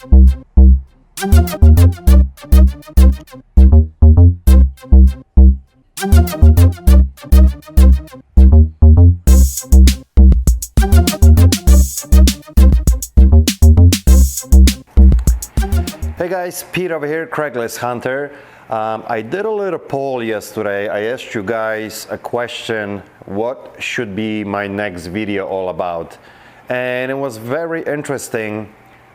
Hey guys, Pete over here, Craigslist Hunter. I did a little poll yesterday. I asked you guys a question, what should be my next video all about? And it was very interesting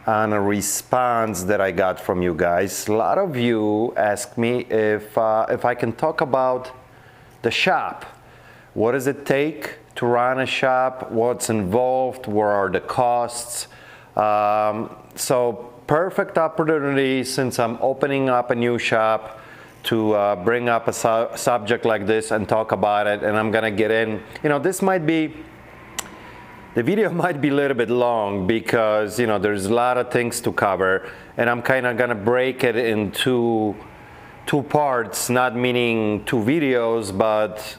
on a response that I got from you guys. A lot of you asked me if I can talk about the shop. What does it take to run a shop? What's involved? Where are the costs? So perfect opportunity, since I'm opening up a new shop, to bring up a subject like this and talk about it. And I'm gonna get in, this might be, the video might be a little bit long because, there's a lot of things to cover, and I'm kind of gonna break it into two parts, not meaning two videos, but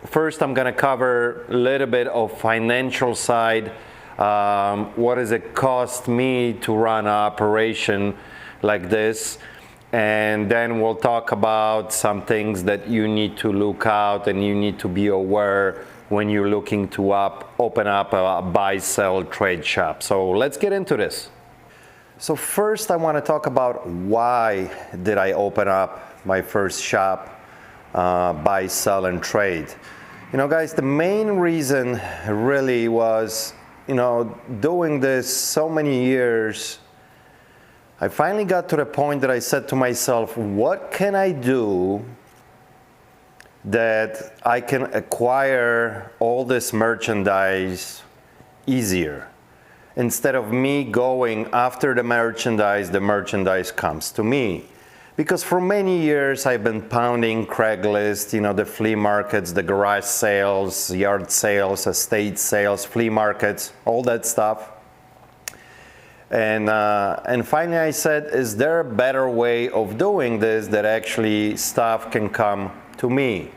first I'm gonna cover a little bit of financial side. What does it cost me to run an operation like this? And then we'll talk about some things that you need to look out and you need to be aware when you're looking to open up a buy, sell, trade shop. So let's get into this. So first I want to talk about why did I open up my first shop, buy, sell, and trade. Guys, the main reason really was, doing this so many years, I finally got to the point that I said to myself, what can I do that I can acquire all this merchandise easier? Instead of me going after the merchandise comes to me. Because for many years I've been pounding Craigslist, the flea markets, the garage sales, yard sales, estate sales, flea markets, all that stuff. And finally I said, is there a better way of doing this that actually stuff can come to me?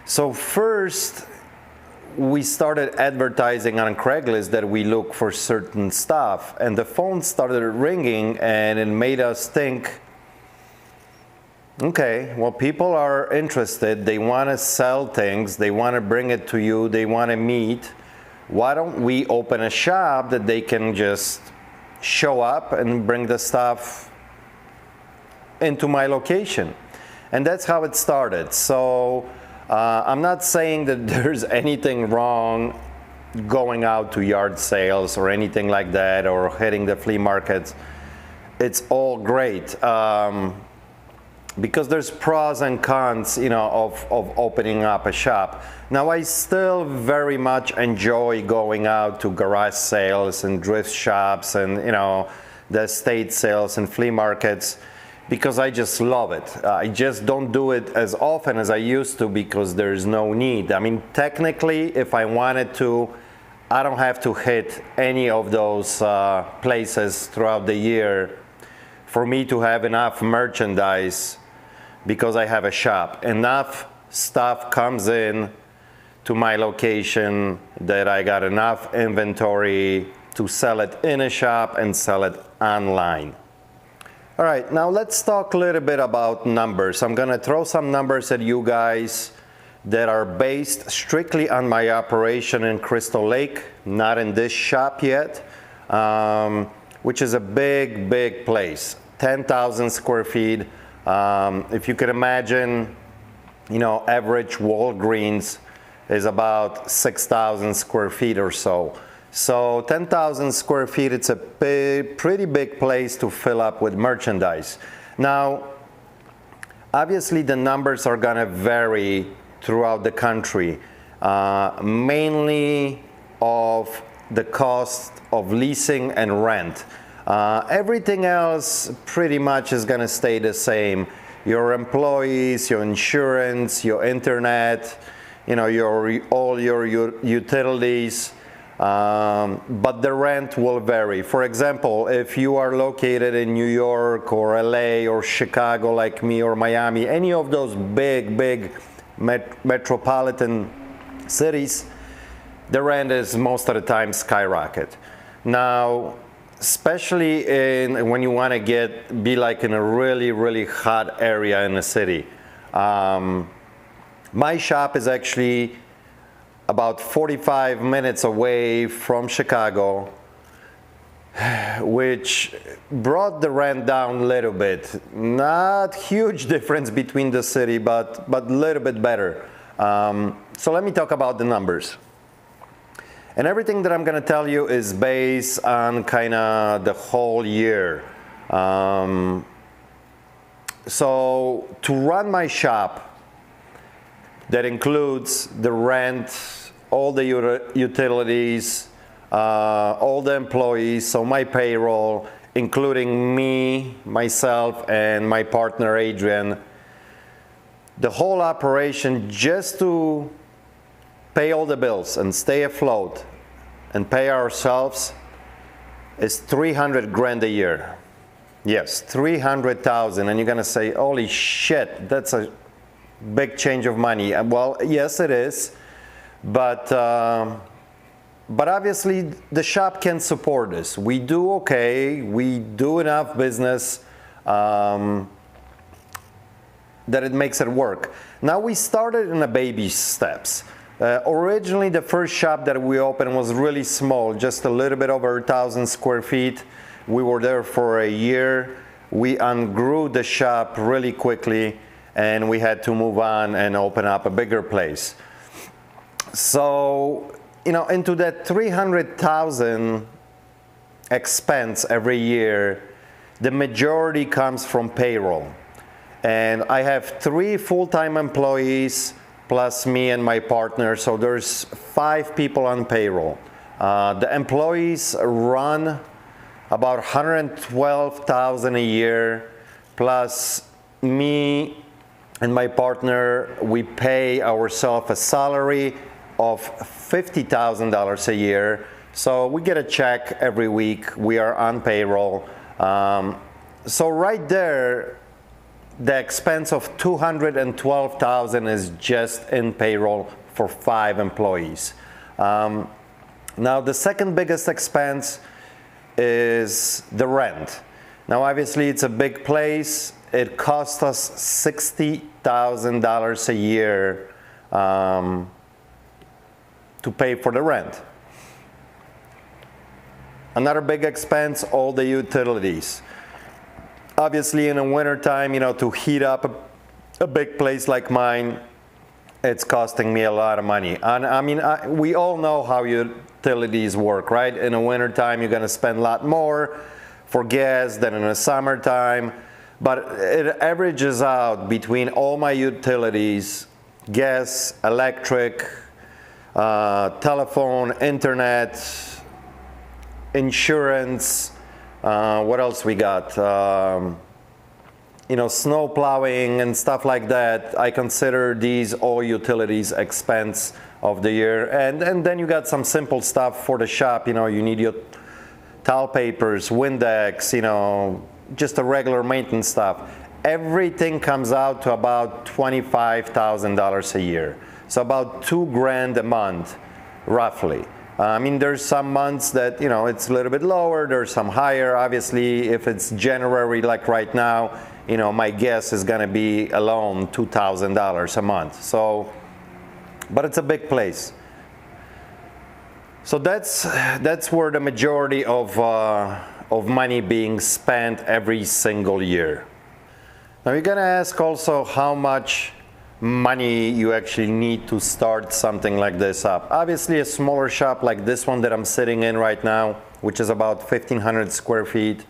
So first, we started advertising on Craigslist that we look for certain stuff, and the phone started ringing, and it made us think, okay, well, people are interested, they want to sell things, they want to bring it to you, they want to meet. Why don't we open a shop that they can just show up and bring the stuff into my location? And that's how it started. So I'm not saying that there's anything wrong going out to yard sales or anything like that, or hitting the flea markets. It's all great. Because there's pros and cons, of opening up a shop. Now, I still very much enjoy going out to garage sales and thrift shops and, the estate sales and flea markets, because I just love it. I just don't do it as often as I used to because there's no need. I mean, technically, if I wanted to, I don't have to hit any of those places throughout the year for me to have enough merchandise, because I have a shop. Enough stuff comes in to my location that I got enough inventory to sell it in a shop and sell it online. All right, now let's talk a little bit about numbers. I'm gonna throw some numbers at you guys that are based strictly on my operation in Crystal Lake, not in this shop yet, which is a big place, 10,000 square feet. If you could imagine, average Walgreens is about 6,000 square feet or so. So 10,000 square feet, it's a pretty big place to fill up with merchandise. Now, obviously the numbers are gonna vary throughout the country, mainly of the cost of leasing and rent. Everything else pretty much is gonna stay the same. Your employees, your insurance, your internet, all your utilities, but the rent will vary. For example, if you are located in New York or LA or Chicago like me, or Miami, any of those big metropolitan cities, the rent is most of the time skyrocket. Now, especially when you want to be like in a really hot area in the city. My shop is actually about 45 minutes away from Chicago, which brought the rent down a little bit. Not huge difference between the city, but a little bit better. So let me talk about the numbers. And everything that I'm going to tell you is based on kind of the whole year. So to run my shop, that includes the rent, all the utilities, all the employees, so my payroll, including me, myself, and my partner Adrian. The whole operation, just to pay all the bills and stay afloat and pay ourselves, is 300 grand a year. Yes, 300,000. And you're gonna say, holy shit, that's a big change of money. Well, yes, it is, but obviously the shop can support this. We do okay. We do enough business that it makes it work. Now we started in the baby steps. Originally, the first shop that we opened was really small, just a little bit over 1,000 square feet. We were there for a year. We ungrew the shop really quickly, and we had to move on and open up a bigger place. So, into that 300,000 expense every year, the majority comes from payroll. And I have 3 full-time employees plus me and my partner, so there's 5 people on payroll. The employees run about 112,000 a year, plus me and my partner, we pay ourselves a salary of $50,000 a year. So we get a check every week. We are on payroll. So right there, the expense of $212,000 is just in payroll for 5 employees. Now the second biggest expense is the rent. Now obviously it's a big place. It costs us $60,000 a year to pay for the rent. Another big expense, all the utilities. Obviously in the wintertime, to heat up a big place like mine, it's costing me a lot of money. And I mean, we all know how utilities work, right? In the wintertime, you're gonna spend a lot more for gas than in the summertime. But it averages out between all my utilities, gas, electric, telephone, internet, insurance, what else we got? Snow plowing and stuff like that. I consider these all utilities expense of the year. And then you got some simple stuff for the shop. You need your towel papers, Windex, just the regular maintenance stuff. Everything comes out to about $25,000 a year. So about $2 grand a month, roughly. I mean, there's some months that, it's a little bit lower, there's some higher. Obviously, if it's January like right now, my guess is gonna be alone $2,000 a month. So, but it's a big place. So that's where the majority of money being spent every single year. Now you're gonna ask also how much money you actually need to start something like this up. Obviously a smaller shop like this one that I'm sitting in right now, which is about 1,500 square feet,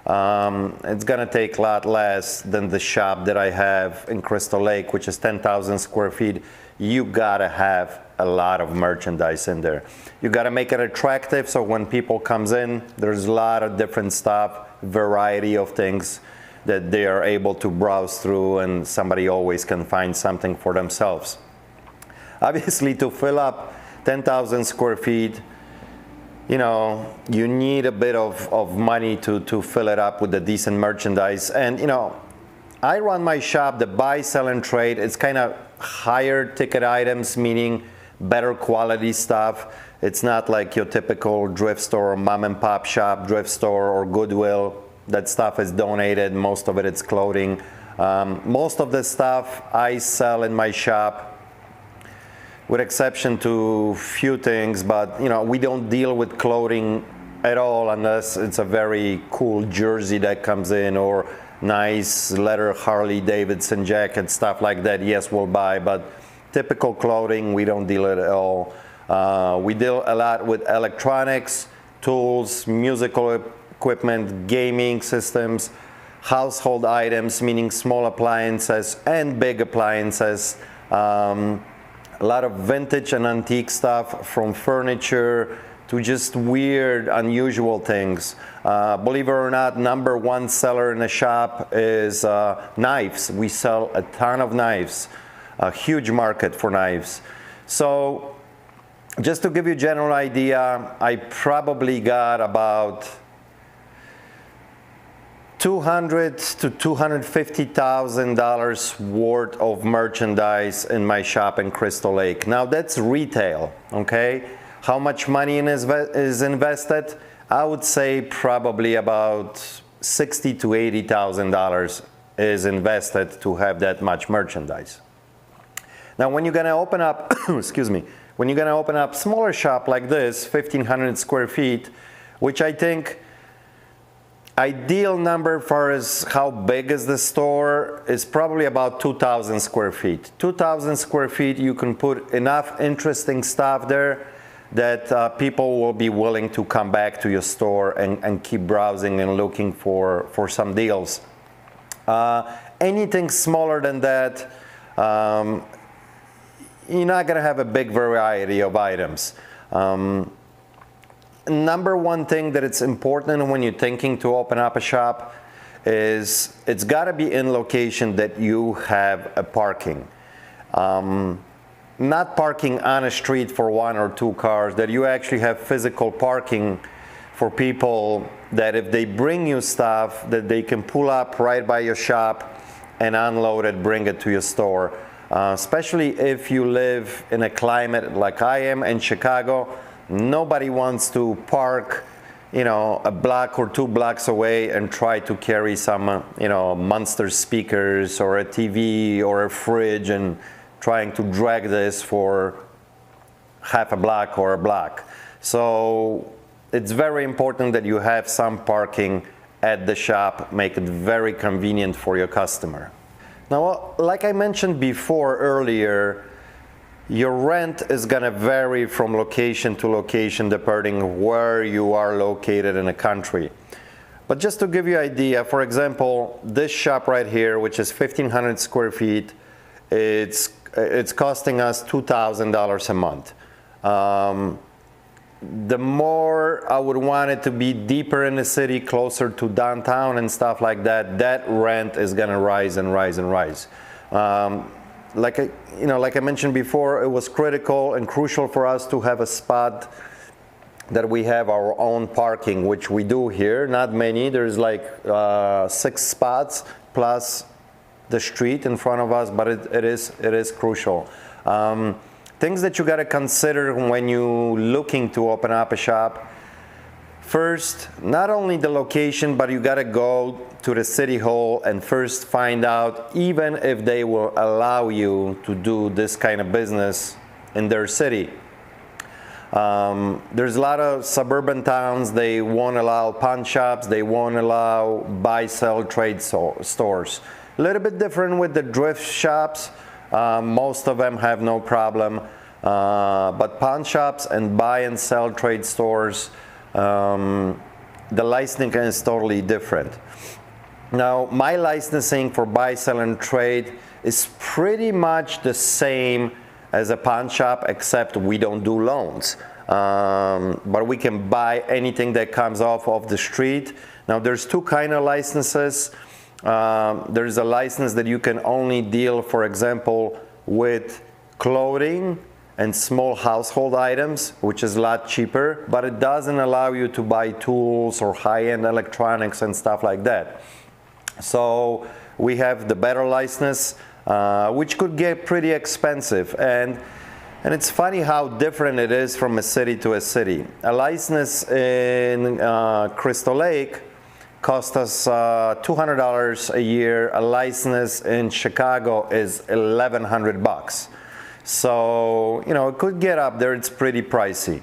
it's gonna take a lot less than the shop that I have in Crystal Lake, which is 10,000 square feet. You gotta have a lot of merchandise in there. You gotta make it attractive, so when people comes in, there's a lot of different stuff, variety of things that they are able to browse through, and somebody always can find something for themselves. Obviously, to fill up 10,000 square feet, you need a bit of money to fill it up with the decent merchandise. And I run my shop, the buy, sell, and trade. It's kind of higher ticket items, meaning better quality stuff. It's not like your typical thrift store, mom and pop shop, thrift store, or Goodwill. That stuff is donated. Most of it is clothing. Most of the stuff I sell in my shop, with exception to few things, but we don't deal with clothing at all unless it's a very cool jersey that comes in, or nice leather Harley Davidson jacket, stuff like that. Yes, we'll buy, but typical clothing, we don't deal it at all. We deal a lot with electronics, tools, musical equipment, gaming systems, household items, meaning small appliances and big appliances. A lot of vintage and antique stuff, from furniture to just weird, unusual things. Believe it or not, number one seller in the shop is knives. We sell a ton of knives, a huge market for knives. So just to give you a general idea, I probably got about $200,000 to $250,000 worth of merchandise in my shop in Crystal Lake. Now that's retail, okay? How much money is invested? I would say probably about $60,000 to $80,000 is invested to have that much merchandise. Now when you're gonna open up, excuse me, when you're gonna open up smaller shop like this, 1,500 square feet, which I think ideal number for as how big is the store is probably about 2,000 square feet. 2,000 square feet, you can put enough interesting stuff there that people will be willing to come back to your store and keep browsing and looking for some deals. Anything smaller than that, you're not gonna have a big variety of items. Number one thing that it's important when you're thinking to open up a shop is it's got to be in location that you have a parking. Not parking on a street for one or two cars, that you actually have physical parking for people that if they bring you stuff that they can pull up right by your shop and unload it, bring it to your store. Especially if you live in a climate like I am in Chicago. Nobody wants to park, a block or 2 blocks away and try to carry some, monster speakers or a TV or a fridge and trying to drag this for half a block or a block. So it's very important that you have some parking at the shop, make it very convenient for your customer. Now, like I mentioned before earlier, your rent is going to vary from location to location depending where you are located in a country. But just to give you an idea, for example, this shop right here, which is 1,500 square feet, it's costing us $2,000 a month. The more I would want it to be deeper in the city, closer to downtown and stuff like that, that rent is going to rise and rise and rise. Like I mentioned before, it was critical and crucial for us to have a spot that we have our own parking, which we do here. Not many. There's like 6 spots plus the street in front of us, but it is crucial. Things that you got to consider when you're looking to open up a shop. First, not only the location, but you got to go to the city hall and first find out even if they will allow you to do this kind of business in their city. There's a lot of suburban towns, they won't allow pawn shops, they won't allow buy-sell trade stores. A little bit different with the thrift shops. Most of them have no problem. But pawn shops and buy and sell trade stores, the licensing is totally different. Now, my licensing for buy, sell, and trade is pretty much the same as a pawn shop, except we don't do loans. But we can buy anything that comes off of the street. Now, there's 2 kind of licenses. There's a license that you can only deal, for example, with clothing and small household items, which is a lot cheaper, but it doesn't allow you to buy tools or high-end electronics and stuff like that. So we have the better license, which could get pretty expensive. And And it's funny how different it is from a city to a city. A license in Crystal Lake cost us $200 a year. A license in Chicago is $1,100. So, you know, it could get up there. It's pretty pricey.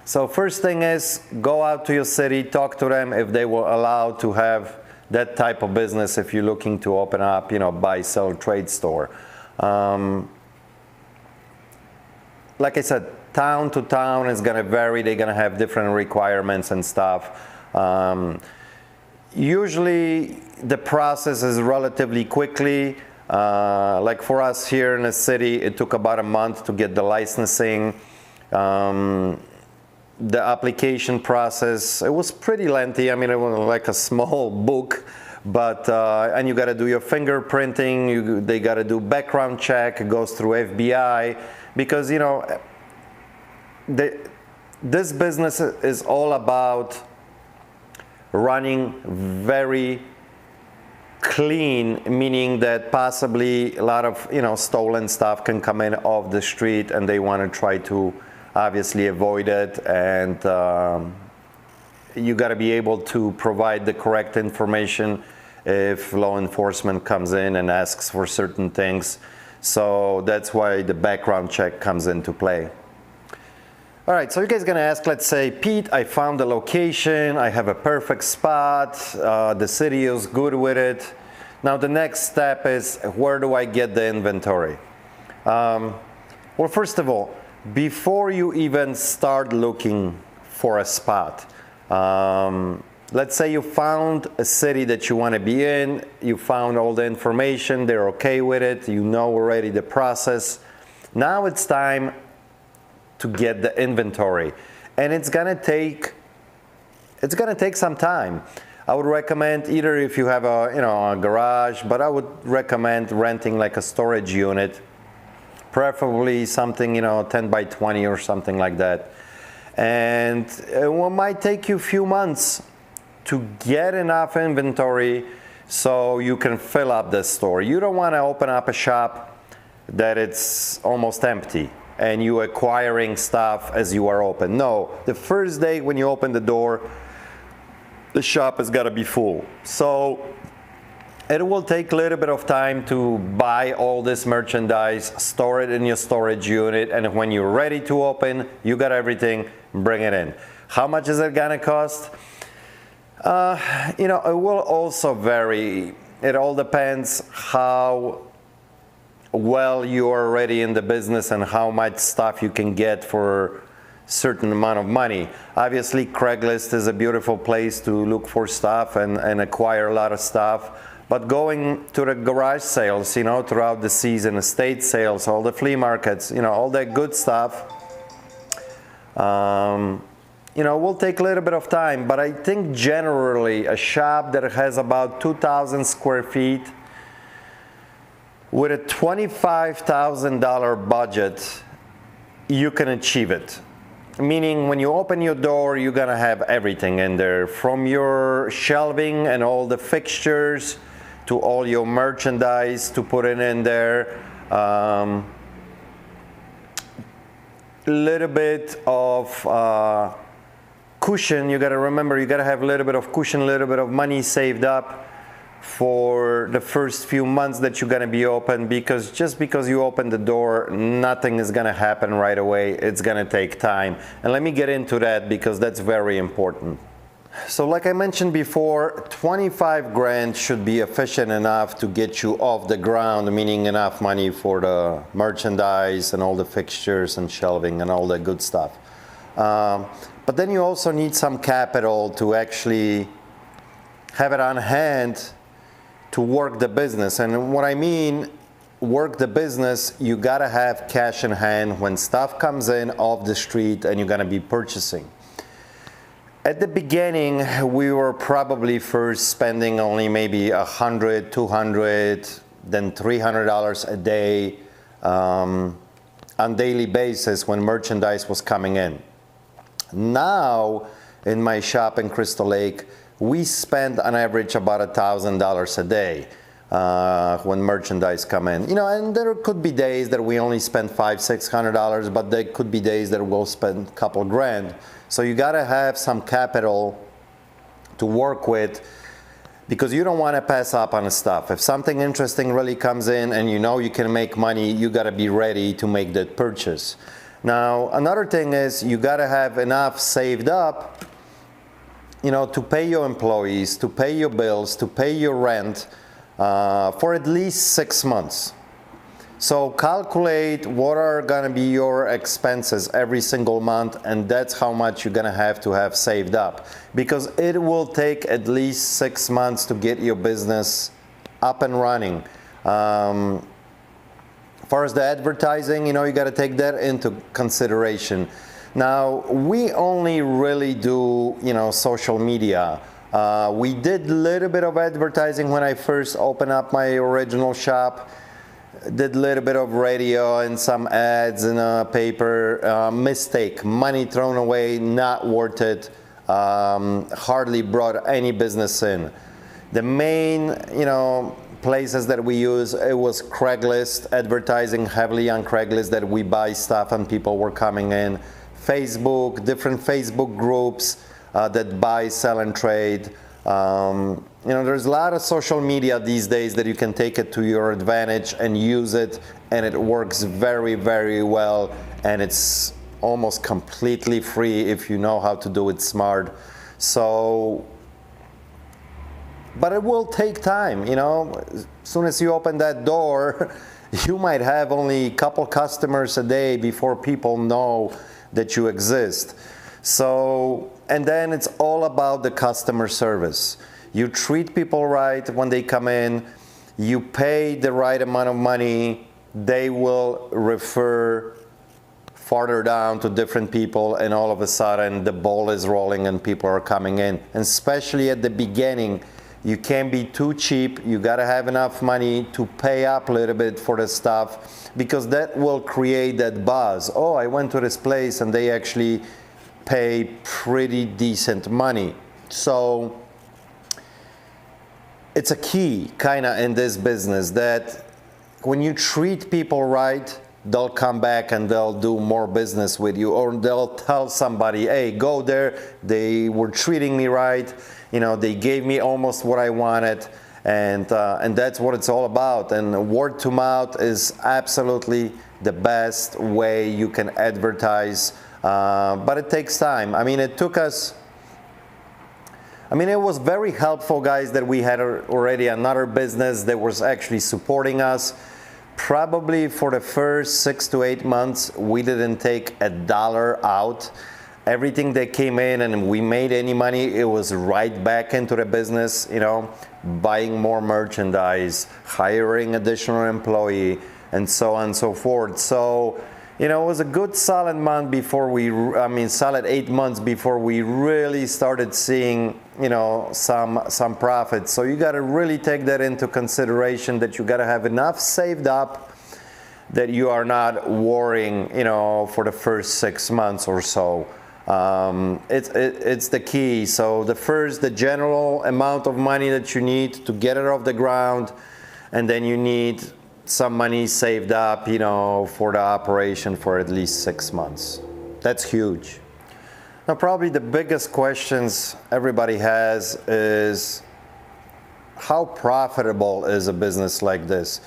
So first thing is, go out to your city, talk to them if they will allow to have that type of business if you're looking to open up, you know, buy, sell, trade store. Like I said, town to town is going to vary. They're going to have different requirements and stuff. Usually the process is relatively quickly. Like for us here in the city, it took about a month to get the licensing. The application process, it was pretty lengthy. I mean, it was like a small book, but and you got to do your fingerprinting. They got to do background check. It goes through FBI because, you know, this business is all about running very clean, meaning that possibly a lot of, you know, stolen stuff can come in off the street, and they want to try to obviously avoid it. And you got to be able to provide the correct information if law enforcement comes in and asks for certain things. So that's why the background check comes into play. All right, so you guys are gonna ask, let's say, Pete, I found the location, I have a perfect spot, the city is good with it. Now the next step is, where do I get the inventory? Well, first of all, before you even start looking for a spot, let's say you found a city that you want to be in, you found all the information, they're okay with it, you know already the process. Now it's time to get the inventory, and it's gonna take some time. I would recommend, either if you have a garage, but I would recommend renting like a storage unit, preferably something 10 by 20 or something like that. And it might take you a few months to get enough inventory so you can fill up the store. You don't want to open up a shop that it's almost empty and you acquiring stuff as you are open. No, the first day when you open the door, the shop has got to be full. So it will take a little bit of time to buy all this merchandise, store it in your storage unit, and when you're ready to open, you got everything, bring it in. How much is it gonna cost? It will also vary. It all depends how well you're already in the business and how much stuff you can get for certain amount of money. Obviously, Craigslist is a beautiful place to look for stuff and acquire a lot of stuff. But going to the garage sales, throughout the season, estate sales, all the flea markets, all that good stuff, will take a little bit of time. But I think generally a shop that has about 2,000 square feet with a $25,000 budget, you can achieve it. Meaning when you open your door, you're gonna have everything in there, from your shelving and all the fixtures to all your merchandise to put it in there. Little bit of cushion. You got to remember, you got to have a little bit of cushion, a little bit of money saved up for the first few months that you're going to be open, because just because you open the door, nothing is going to happen right away. It's going to take time. And let me get into that because that's very important. So like I mentioned before, 25 grand should be efficient enough to get you off the ground, meaning enough money for the merchandise and all the fixtures and shelving and all that good stuff. But then you also need some capital to actually have it on hand to work the business. And what I mean, work the business, you gotta have cash in hand when stuff comes in off the street and you're gonna be purchasing. At the beginning, we were probably first spending only maybe $100, $200, then $300 a day on daily basis when merchandise was coming in. Now, in my shop in Crystal Lake, we spend on average about $1,000 a day. when merchandise come in. And there could be days that we only spend $500-600, but there could be days that we'll spend a couple grand. So you got to have some capital to work with, because you don't want to pass up on stuff. If something interesting really comes in and you can make money, you got to be ready to make that purchase. Now, another thing is you got to have enough saved up, to pay your employees, to pay your bills, to pay your rent for at least 6 months. So calculate what are going to be your expenses every single month, and that's how much you're going to have saved up, because it will take at least 6 months to get your business up and running. As far as the advertising, you got to take that into consideration. Now, we only really do, social media. We did a little bit of advertising when I first opened up my original shop. Did a little bit of radio and some ads in a paper. Mistake, money thrown away, not worth it. Hardly brought any business in. The main, places that we use, it was Craigslist, advertising heavily on Craigslist, that we buy stuff and people were coming in. Facebook, different Facebook groups that buy, sell, and trade. There's a lot of social media these days that you can take it to your advantage and use it, and it works very, very well, and it's almost completely free if you know how to do it smart. So, but it will take time, As soon as you open that door, you might have only a couple customers a day before people know that you exist. So, and then it's all about the customer service. You treat people right when they come in, you pay the right amount of money, they will refer farther down to different people, and all of a sudden the ball is rolling and people are coming in. And especially at the beginning, you can't be too cheap. You got to have enough money to pay up a little bit for the stuff, because that will create that buzz. Oh, I went to this place and they actually pay pretty decent money. So it's a key kind of in this business, that when you treat people right, they'll come back and they'll do more business with you, or they'll tell somebody, hey, go there, they were treating me right, they gave me almost what I wanted, and that's what it's all about. And word to mouth is absolutely the best way you can advertise, but it takes time. It was very helpful, guys, that we had already another business that was actually supporting us. Probably for the first 6 to 8 months, we didn't take a dollar out. Everything that came in and we made any money, it was right back into the business, buying more merchandise, hiring additional employee, and so on and so forth. So, it was a good solid month before solid 8 months before we really started seeing, some profits. So you got to really take that into consideration, that you got to have enough saved up that you are not worrying, for the first 6 months or so. It's the key. So the general amount of money that you need to get it off the ground, and then you need some money saved up, for the operation for at least 6 months. That's huge. Now, probably the biggest questions everybody has is, how profitable is a business like this?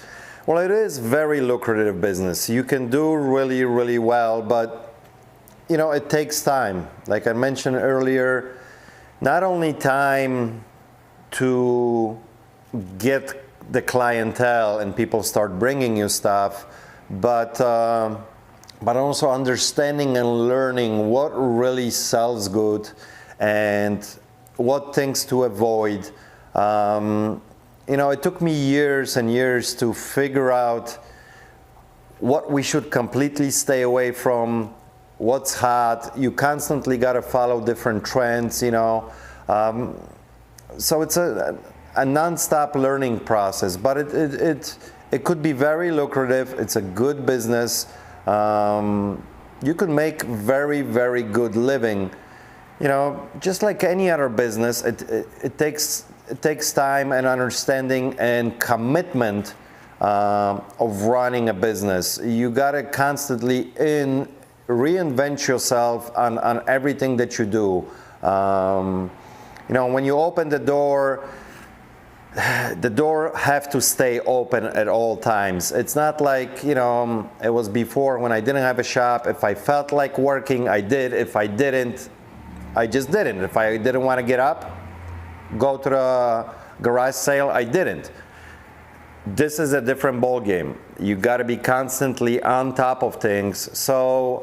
Well, it is very lucrative business. You can do really, really well, but it takes time. Like I mentioned earlier, not only time to get the clientele and people start bringing you stuff, but also understanding and learning what really sells good and what things to avoid. It took me years and years to figure out what we should completely stay away from, what's hot. You constantly got to follow different trends, so it's a non-stop learning process, but it could be very lucrative. It's a good business. You can make very, very good living. Just like any other business, it takes it takes time and understanding and commitment of running a business. You gotta constantly reinvent yourself on everything that you do. You know, when you open the door have to stay open at all times. It's not like, you know, it was before when I didn't have a shop. If I felt like working, I did. If I didn't, I just didn't. If I didn't want to get up, go to the garage sale, I didn't. This is a different ball game. You got to be constantly on top of things. So,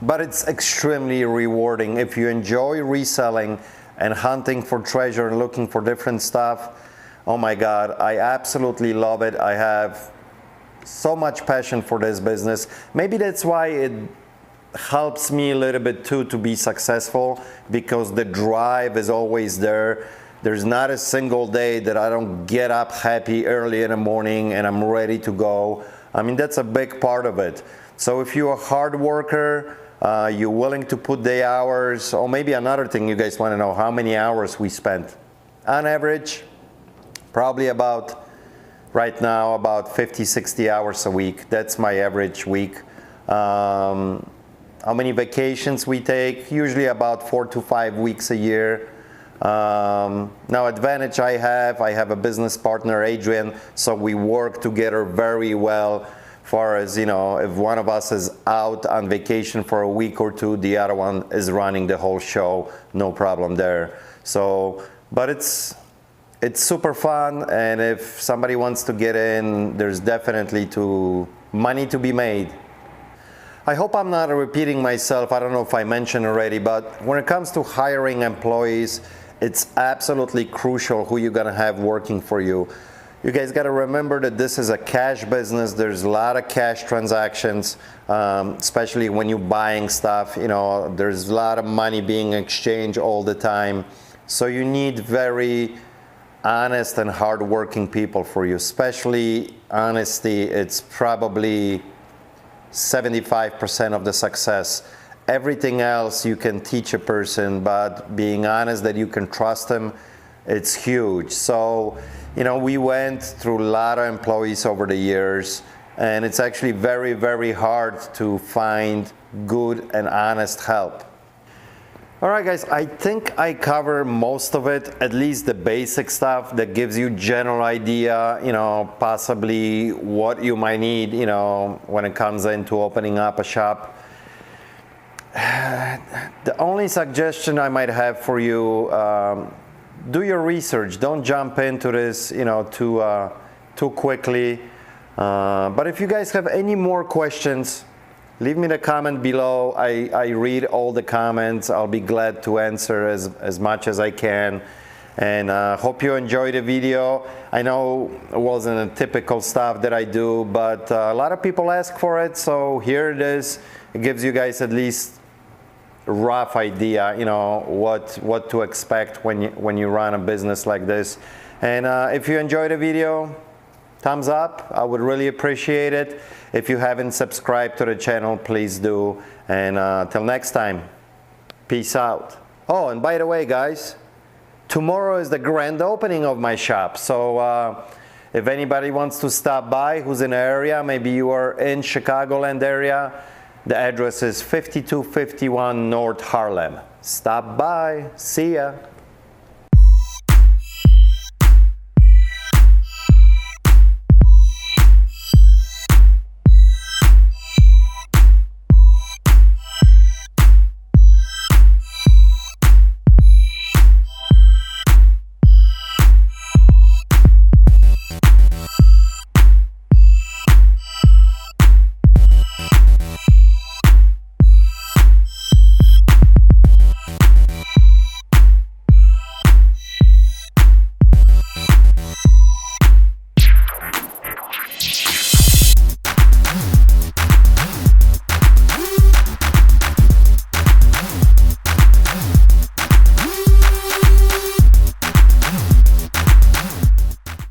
but it's extremely rewarding if you enjoy reselling and hunting for treasure and looking for different stuff. Oh my God, I absolutely love it. I have so much passion for this business. Maybe that's why it helps me a little bit too to be successful, because the drive is always there. There's not a single day that I don't get up happy early in the morning and I'm ready to go. I mean, that's a big part of it. So if you're a hard worker, you're willing to put the hours, or maybe another thing you guys want to know, how many hours we spent. On average, probably about, right now, about 50, 60 hours a week. That's my average week. How many vacations we take? Usually about 4 to 5 weeks a year. Now, advantage I have a business partner, Adrian, so we work together very well. Far as, you know, if one of us is out on vacation for a week or two, the other one is running the whole show, no problem there. So, but it's super fun, and if somebody wants to get in, there's definitely money to be made. I hope I'm not repeating myself. I don't know if I mentioned already, but when it comes to hiring employees, it's absolutely crucial who you're gonna have working for you. You guys got to remember that this is a cash business. There's a lot of cash transactions, especially when you're buying stuff. You know, there's a lot of money being exchanged all the time. So you need very honest and hardworking people for you. Especially honesty, it's probably 75% of the success. Everything else you can teach a person, but being honest that you can trust them, it's huge. So, you know, we went through a lot of employees over the years, and it's actually very, very hard to find good and honest help. All right, guys, I think I cover most of it, at least the basic stuff that gives you general idea, you know, possibly what you might need, you know, when it comes into opening up a shop. The only suggestion I might have for you, do your research. Don't jump into this, you know, too quickly. But if you guys have any more questions, leave me the comment below. I read all the comments. I'll be glad to answer as much as I can. And hope you enjoyed the video. I know it wasn't a typical stuff that I do, but a lot of people ask for it. So here it is. It gives you guys at least rough idea, you know, what to expect when you run a business like this. And if you enjoyed the video, thumbs up. I would really appreciate it. If you haven't subscribed to the channel, please do. And till next time, peace out. Oh, and by the way, guys, tomorrow is the grand opening of my shop. So if anybody wants to stop by, who's in the area, maybe you are in Chicagoland area, the address is 5251 North Harlem. Stop by. See ya.